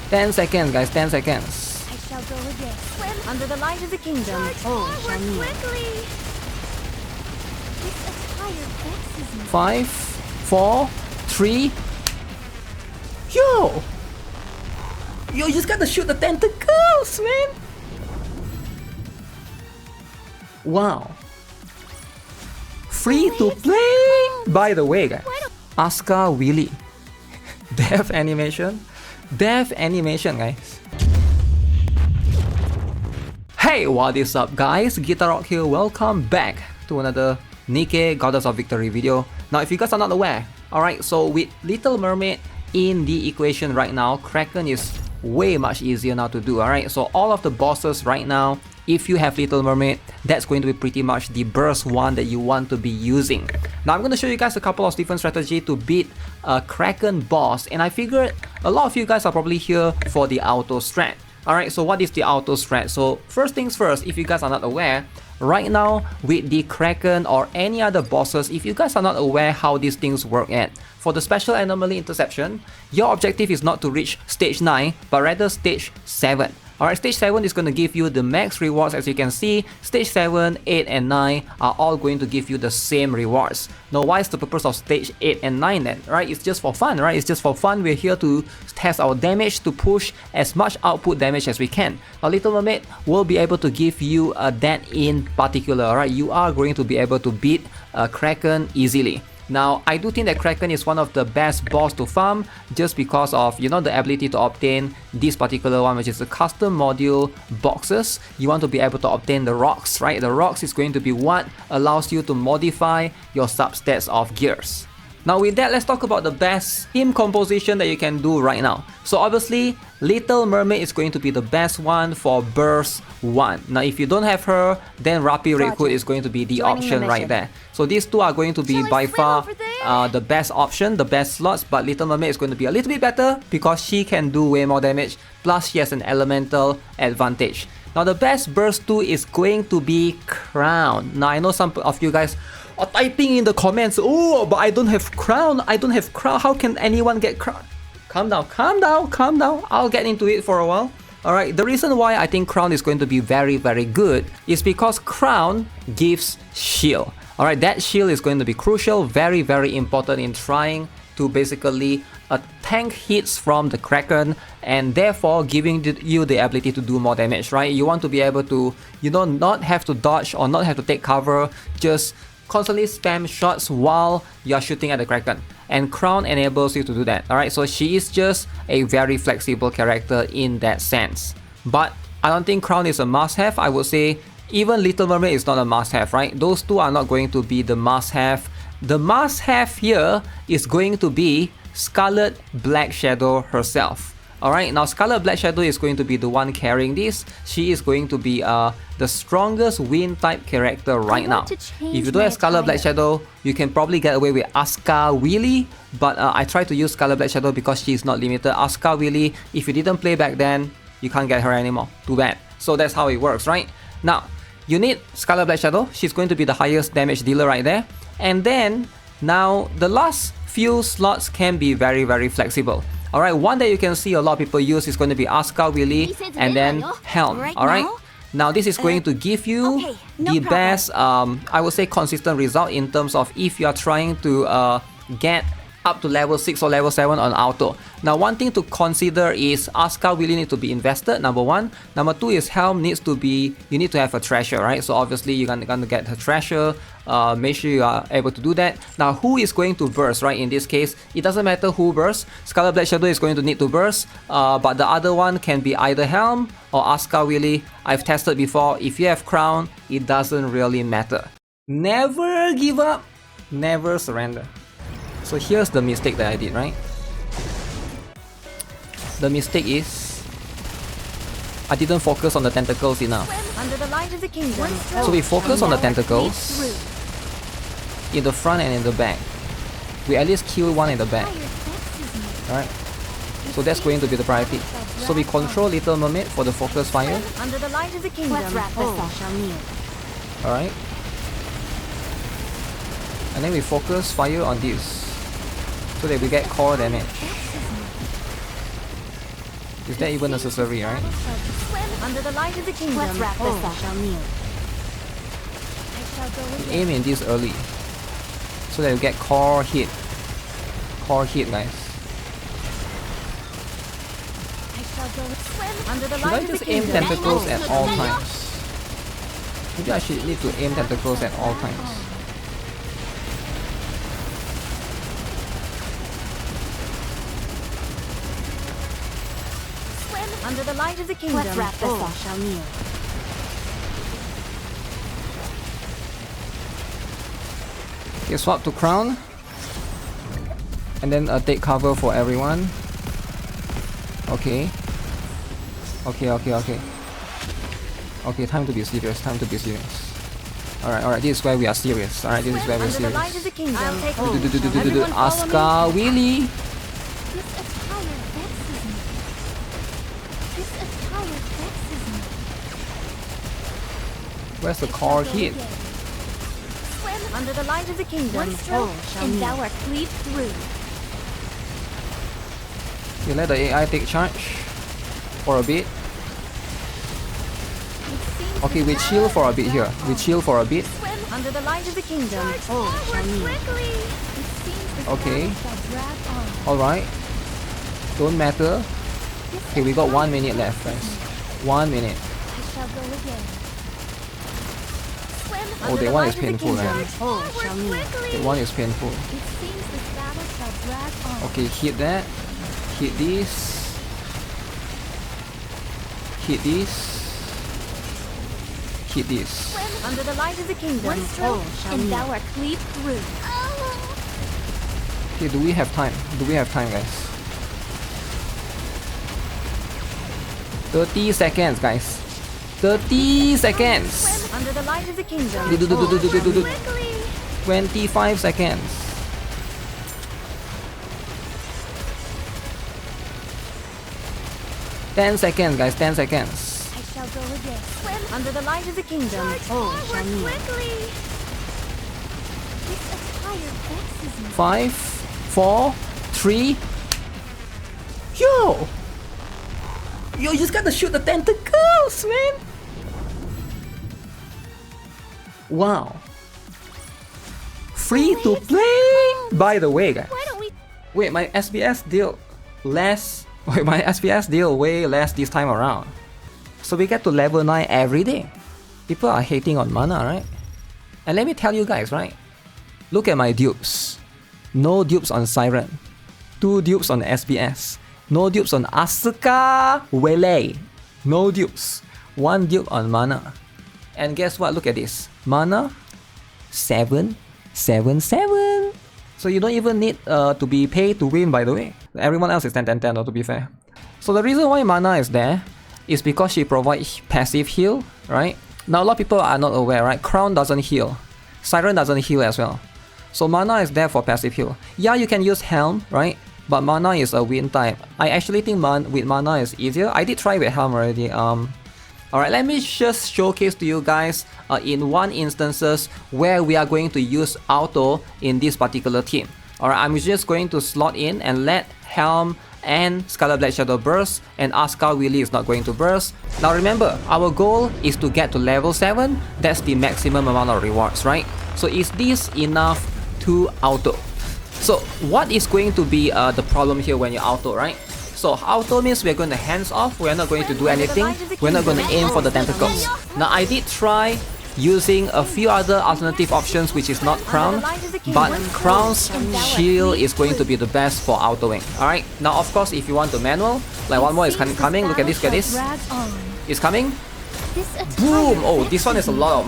10 seconds, guys, 10 seconds. I shall go again. Swim under the light of the kingdom. All shall kneel. Quickly. This attire vexes me. 5, 4, 3. Yo! You just gotta shoot the tentacles, man! Wow. Free to play! By the way, guys, Asuka Willy. Death animation. Death animation, guys. Hey, what is up, guys? GuitarRock here. Welcome back to another NIKKE Goddess of Victory video. Now, if you guys are not aware, alright, so with Little Mermaid in the equation right now, Kraken is way much easier now to do, alright? So all of the bosses right now, if you have Little Mermaid, that's going to be pretty much the burst one that you want to be using. Now I'm going to show you guys a couple of different strategies to beat a Kraken boss, and I figured a lot of you guys are probably here for the auto strat. Alright, so what is the auto strat? So first things first, if you guys are not aware, right now with the Kraken or any other bosses, if you guys are not aware how these things work at, for the special anomaly interception, your objective is not to reach stage 9, but rather stage 7. Alright, stage 7 is going to give you the max rewards. As you can see, stage 7, 8 and 9 are all going to give you the same rewards. Now, why is the purpose of stage 8 and 9 then? Right, it's just for fun, right? It's just for fun. We're here to test our damage, to push as much output damage as we can. Now, Little Mermaid will be able to give you that in particular, alright? You are going to be able to beat Kraken easily. Now, I do think that Kraken is one of the best boss to farm just because of, you know, the ability to obtain this particular one, which is the custom module boxes. You want to be able to obtain the rocks, right? The rocks is going to be what allows you to modify your substats of gears. Now with that, let's talk about the best team composition that you can do right now. So obviously, Little Mermaid is going to be the best one for Burst 1. Now if you don't have her, then Rapid Red Hood is going to be the option right there. So these two are going to be by far the best option, the best slots, but Little Mermaid is going to be a little bit better because she can do way more damage, plus she has an elemental advantage. Now the best Burst 2 is going to be Crown. Now I know some of you guys are typing in the comments, oh, but I don't have Crown, I don't have Crown, how can anyone get Crown? Calm down, calm down, calm down, I'll get into it for a while. Alright, the reason why I think Crown is going to be very good is because Crown gives shield. Alright, that shield is going to be crucial, very important in trying to basically tank hits from the Kraken and therefore giving you the ability to do more damage, right? You want to be able to, you know, not have to dodge or not have to take cover, just constantly spam shots while you're shooting at the Kraken. And Crown enables you to do that, alright? So she is just a very flexible character in that sense. But I don't think Crown is a must-have. I would say even Little Mermaid is not a must-have, right? Those two are not going to be the must-have. The must-have here is going to be Scarlet Black Shadow herself. Alright, now Scarlet Black Shadow is going to be the one carrying this. She is going to be the strongest wind type character right now. If you don't have Scarlet Black Shadow, you can probably get away with Asuka Willy, but I tried to use Scarlet Black Shadow because she is not limited. Asuka Willy, if you didn't play back then, you can't get her anymore. Too bad. So that's how it works, right? Now, you need Scarlet Black Shadow. She's going to be the highest damage dealer right there. And then, now, the last few slots can be very flexible. Alright, one that you can see a lot of people use is going to be Asuka Willy and then Helm. Alright, now this is going to give you the best, I would say, consistent result in terms of if you are trying to get up to level 6 or level 7 on auto. Now one thing to consider is Asuka Willy need to be invested, number 1. Number 2 is Helm needs to be, you need to have a treasure, right? So obviously you're gonna get her treasure, make sure you are able to do that. Now who is going to burst, right? In this case, it doesn't matter who bursts. Scarlet Black Shadow is going to need to burst, but the other one can be either Helm or Asuka Willy. I've tested before. If you have Crown, it doesn't really matter. Never give up, never surrender. So here's the mistake that I did, right? The mistake is I didn't focus on the tentacles enough. So we focus on the tentacles in the front and in the back. We at least kill one in the back. Alright? So that's going to be the priority. So we control Little Mermaid for the focus fire. Alright? And then we focus fire on this, so that we get core damage. Is that even necessary, right? Under the light of the kingdom, let's wrap this up. Shall kneel. I shall go with Aim in this early, so that you get core hit. Core hit, guys. I shall go with swim. Under the Should I light of the just aim kingdom. tentacles at all times? Maybe I should need to aim tentacles at all times. Under the light of the kingdom, let's wrap this up. Shall kneel. Okay, swap to crown, and then take cover for everyone. Okay. Okay, time to be serious. Time to be serious. Alright, this is where we are serious. Alright, this is where we're Under the light serious. of the kingdom. Everyone follow Asuka, Willy. This attire vexes me. This attire vexes me. Where's the core hit? Swim under the light of the kingdom. One stroke, and thou art cleaved through. You let the AI take charge for a bit. Okay, we chill for a bit here. We chill for a bit. Swim under the light of the kingdom. Shall kneel. Okay. Alright. Don't matter. Okay, we got 1 minute left, guys. 1 minute. I shall go again. Oh, that one is painful, man. Shall kneel. That one is painful. It seems this battle shall drag on. Okay, hit that. Hit this. Hit this. Hit this. Under the light of the kingdom. One stroke, and thou art cleaved through. Okay, do we have time? Do we have time, guys? 30 seconds, guys. 30 seconds. Under the light of the kingdom. 25 seconds. 10 seconds, guys. 10 seconds. I shall go again. Swim under the light of the kingdom. Shall kneel. This attire vexes me. 5, 4, 3. Yo! You just gotta shoot the tentacles, man! Wow. Free to play! By the way, guys. Why don't we? Wait, my SBS deal less. Wait, my SBS deal way less this time around. So we get to level 9 every day. People are hating on mana, right? And let me tell you guys, right? Look at my dupes. No dupes on Siren. 2 dupes on SBS. No dupes on Asuka Wele. No dupes. 1 dupe on mana. And guess what? Look at this. Mana 7, 7, 7. So you don't even need to be paid to win, by the way. Everyone else is 10, 10, 10, to be fair. So the reason why mana is there is because she provides passive heal, right? Now a lot of people are not aware, right? Crown doesn't heal. Siren doesn't heal as well. So mana is there for passive heal. Yeah, you can use Helm, right? But mana is a win type. I actually think with mana is easier. I did try with Helm already. Alright, let me just showcase to you guys in one instances where we are going to use auto in this particular team. Alright, I'm just going to slot in and let Helm and Scarlet Black Shadow burst, and Asuka Willy is not going to burst. Now remember, our goal is to get to level 7. That's the maximum amount of rewards, right? So is this enough to auto? So what is going to be the problem here when you auto, right? So auto means we're going to hands off, we're not going to do anything, we're not going to aim for the tentacles. Now I did try using a few other alternative options which is not Crown, but Crown's shield is going to be the best for autoing. Alright, now of course if you want to manual, like one more is coming, look at this, it's coming. Boom! Oh, this one is a lot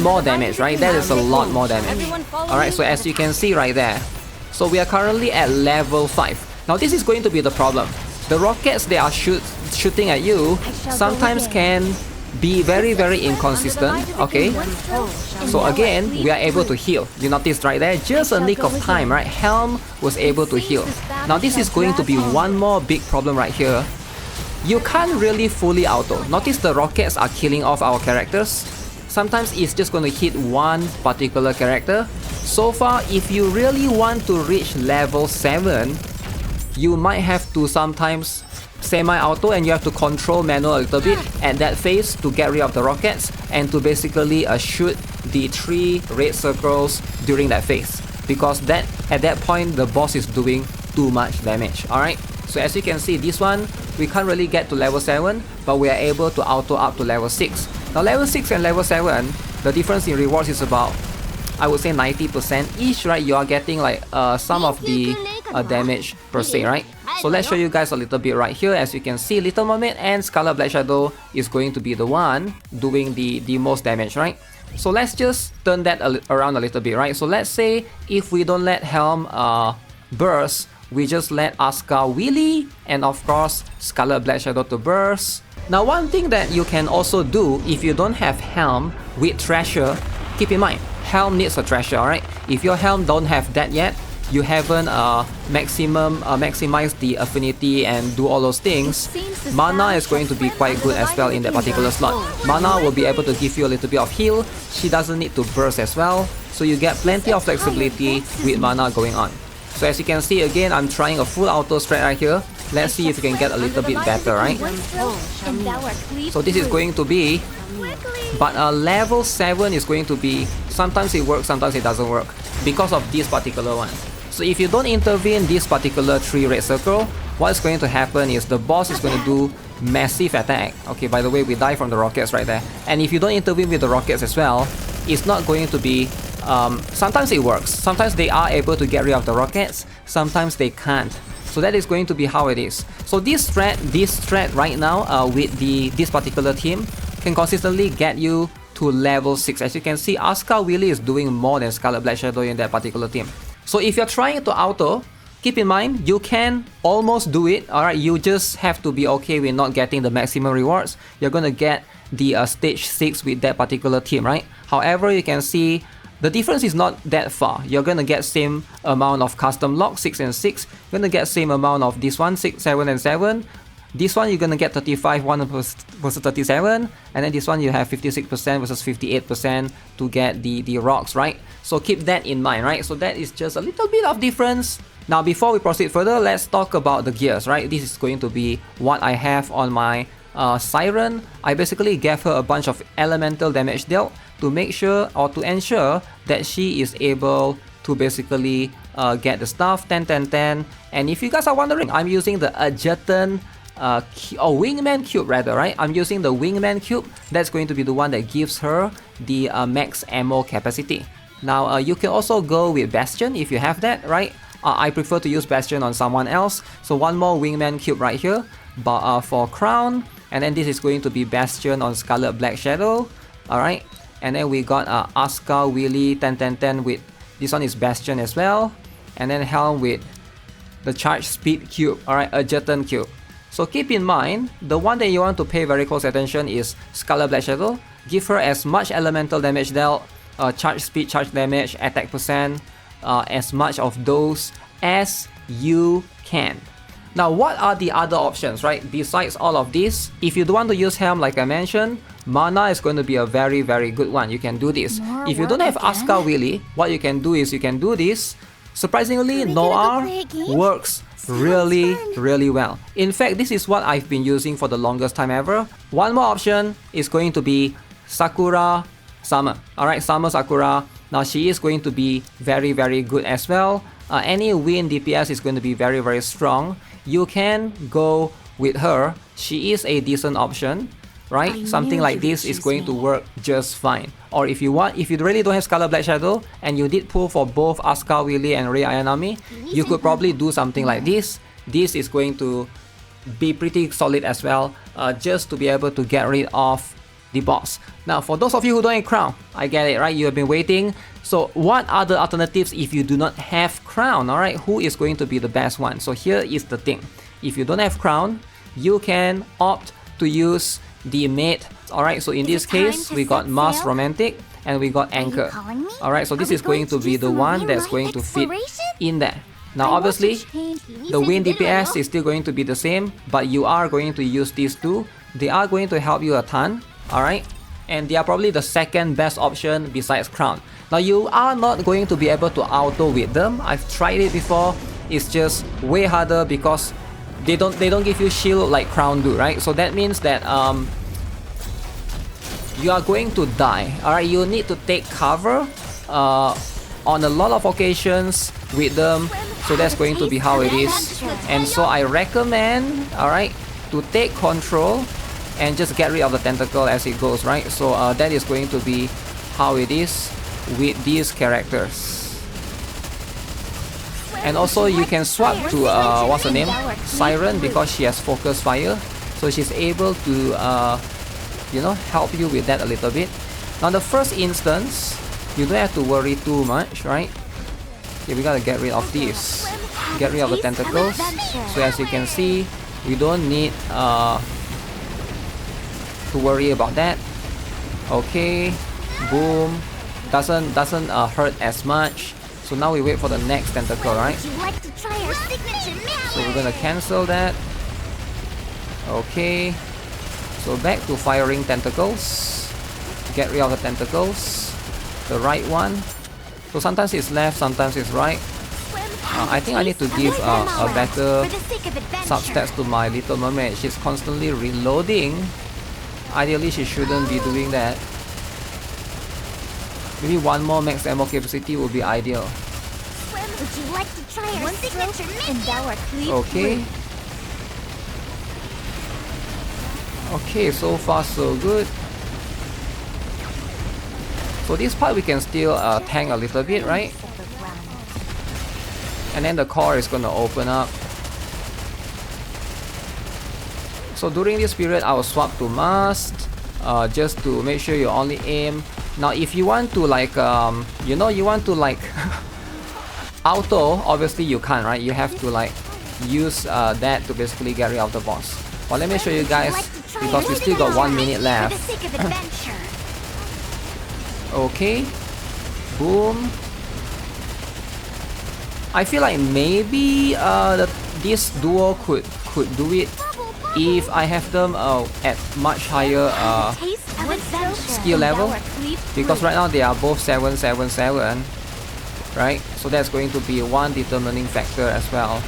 more damage, right? That is a lot more damage. Alright, so as you can see right there, so we are currently at level 5. Now this is going to be the problem. The rockets they are shooting at you sometimes can be very inconsistent, okay? So again, we are able to heal. You noticed right there, just a nick of time, right? Helm was able to heal. Now this is going to be one more big problem right here. You can't really fully auto. Notice the rockets are killing off our characters. Sometimes it's just going to hit one particular character. So far, if you really want to reach level 7, you might have to sometimes semi-auto and you have to control manual a little bit at that phase to get rid of the rockets and to basically shoot the 3 red circles during that phase, because that at that point the boss is doing too much damage. Alright, so as you can see, this one we can't really get to level 7, but we are able to auto up to level 6. Now level 6 and level 7, the difference in rewards is about, I would say 90% each, right? You are getting like some of the damage per se, right? So let's show you guys a little bit right here. As you can see, Little Mermaid and Scarlet Black Shadow is going to be the one doing the most damage, right? So let's just turn that around a little bit, right? So let's say if we don't let Helm burst, we just let Asuka wheelie and of course Scarlet Black Shadow to burst. Now one thing that you can also do if you don't have Helm with Treasure, keep in mind, Helm needs a Treasure, alright? If your Helm don't have that yet, you haven't maximized the affinity and do all those things, Mana is going to be quite good as well in that particular slot. Mana will be able to give you a little bit of heal, she doesn't need to burst as well, so you get plenty of flexibility with Mana going on. So as you can see, again, I'm trying a full auto strat right here. Let's see if we can get a little bit better, right? So this is going to be, but level 7 is going to be, sometimes it works, sometimes it doesn't work, because of this particular one. So if you don't intervene this particular 3 red circle, what's going to happen is the boss is going to do massive attack. Okay, by the way, we die from the rockets right there. And if you don't intervene with the rockets as well, it's not going to be, sometimes it works, sometimes they are able to get rid of the rockets, sometimes they can't. So that is going to be how it is. So this threat right now with this particular team can consistently get you to level 6. As you can see, Asuka really is doing more than Scarlet Black Shadow in that particular team. So if you're trying to auto, keep in mind, you can almost do it, alright? You just have to be okay with not getting the maximum rewards. You're gonna get the stage 6 with that particular team, right? However, you can see the difference is not that far. You're gonna get same amount of custom lock, 6 and 6. You're gonna get same amount of this one, 6, 7 and 7. This one you're gonna get 35 versus 37, and then this one you have 56% versus 58% to get the rocks, right? So keep that in mind, right? So that is just a little bit of difference. Now before we proceed further, let's talk about the gears, right? This is going to be what I have on my Siren. I basically gave her a bunch of elemental damage dealt to make sure or to ensure that she is able to basically get the stuff 10 10 10. And if you guys are wondering, I'm using the adjutant wingman cube rather, right? I'm using the wingman cube. That's going to be the one that gives her the max ammo capacity. Now you can also go with Bastion if you have that, right? I prefer to use Bastion on someone else, so one more wingman cube right here. But for Crown, and then this is going to be Bastion on Scarlet Black Shadow, alright? And then we got Asuka wheelie 10 10 10 with, this one is Bastion as well, and then Helm with the charge speed cube, alright, adjutant cube. So keep in mind, the one that you want to pay very close attention is Scarlet Black Shadow. Give her as much elemental damage dealt, charge speed, charge damage, attack percent, as much of those as you can. Now what are the other options, right? Besides all of this, if you don't want to use Helm like I mentioned, Mana is going to be a very good one. You can do this. If you don't have Asuka wheelie, what you can do is you can do this. Surprisingly, Noir works really well. In fact, this is what I've been using for the longest time ever. One more option is going to be Sakura Summer. Alright, Summer Sakura. Now she is going to be very good as well. Any win DPS is going to be very strong. You can go with her. She is a decent option, right? Something like this is going to work just fine. Or if you want, if you really don't have Scarlet Black Shadow and you did pull for both Asuka wheelie and Rei Ayanami, you could probably do something like this. This is going to be pretty solid as well, just to be able to get rid of the boss. Now for those of you who don't have Crown, I get it, right? You have been waiting. So what are the alternatives if you do not have Crown? Alright, who is going to be the best one? So here is the thing. If you don't have Crown, you can opt to use the maid. Alright, so in this case, we got Mars Romantic and we got Anchor. Alright, so this is going to be the one that's going to fit in there. Now obviously, the win DPS is still going to be the same, but you are going to use these two. They are going to help you a ton. Alright, and they are probably the second best option besides Crown. Now you are not going to be able to auto with them. I've tried it before. It's just way harder because they don't give you shield like Crown do, right? So that means that you are going to die. Alright, you need to take cover on a lot of occasions with them. So that's going to be how it is. And so I recommend, alright, to take control and just get rid of the tentacle as it goes, right? So that is going to be how it is with these characters. And also you can swap to what's her name, Siren, because she has focus fire, so she's able to you know, help you with that a little bit. Now the first instance, you don't have to worry too much, right? Okay, we gotta get rid of these, get rid of the tentacles. So as you can see, we don't need to worry about that. Okay, boom, doesn't hurt as much. So now we wait for the next tentacle, right? So we're gonna cancel that. Okay, so back to firing tentacles. Get rid of the tentacles, the right one. So sometimes it's left, sometimes it's right. I think I need to give a better substats to my Little Mermaid. She's constantly reloading. Ideally she shouldn't be doing that. Maybe one more max ammo capacity would be ideal. Would you like to try our signature mission? Okay. Okay, so far so good. So this part we can still tank a little bit, right? And then the core is gonna open up. So during this period, I will swap to must, just to make sure you only aim. Now if you want to like, you know, you want to like auto, obviously you can't, right? You have to like use that to basically get rid of the boss. But let me show you guys, because we still got 1 minute left. Okay, boom. I feel like maybe this duo could do it if I have them at much higher skill level, because right now they are both 777, right? So that's going to be one determining factor as well.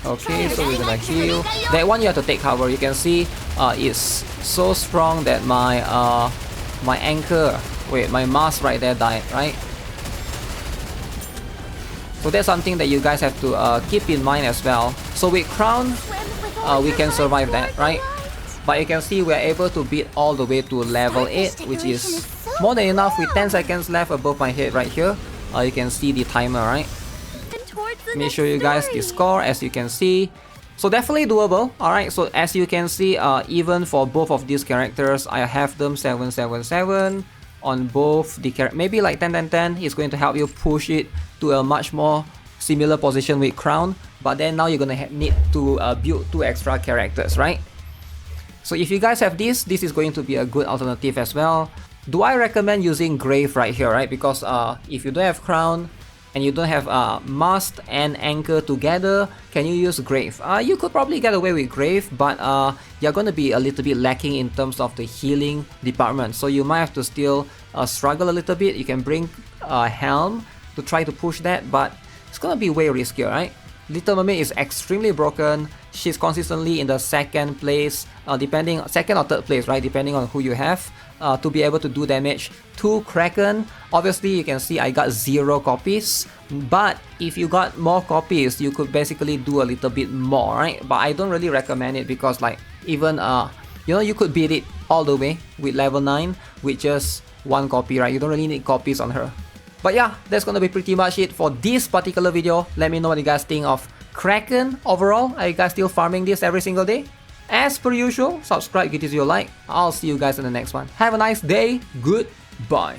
Okay, so we're gonna heal. That one you have to take cover. You can see it's so strong that my my anchor, wait, my mask right there died, right? So that's something that you guys have to keep in mind as well. So with Crown, we can survive that, right? But you can see we're able to beat all the way to level 8, which is more than enough with 10 seconds left above my head right here. You can see the timer, right? Let me show you guys the score. As you can see, so definitely doable. Alright, so as you can see, even for both of these characters, I have them 777 on both the character. Maybe like 10-10-10 is going to help you push it to a much more similar position with Crown. But then now you're gonna need to build 2 extra characters, right? So if you guys have this is going to be a good alternative as well. Do I recommend using Grave right here, right? Because if you don't have Crown and you don't have Must and Anchor together, can you use Grave? You could probably get away with Grave, but you're going to be a little bit lacking in terms of the healing department. So you might have to still struggle a little bit. You can bring Helm to try to push that, but it's going to be way riskier, right? Little Mermaid is extremely broken. She's consistently in the second place, second or third place, right? Depending on who you have, to be able to do damage to Kraken. Obviously, you can see I got 0 copies, but if you got more copies, you could basically do a little bit more, right? But I don't really recommend it because, like, even you know, you could beat it all the way with level 9 with just 1 copy, right? You don't really need copies on her. But yeah, that's gonna be pretty much it for this particular video. Let me know what you guys think of Kraken overall. Are you guys still farming this every single day? As per usual, subscribe, give this video a like. I'll see you guys in the next one. Have a nice day. Goodbye.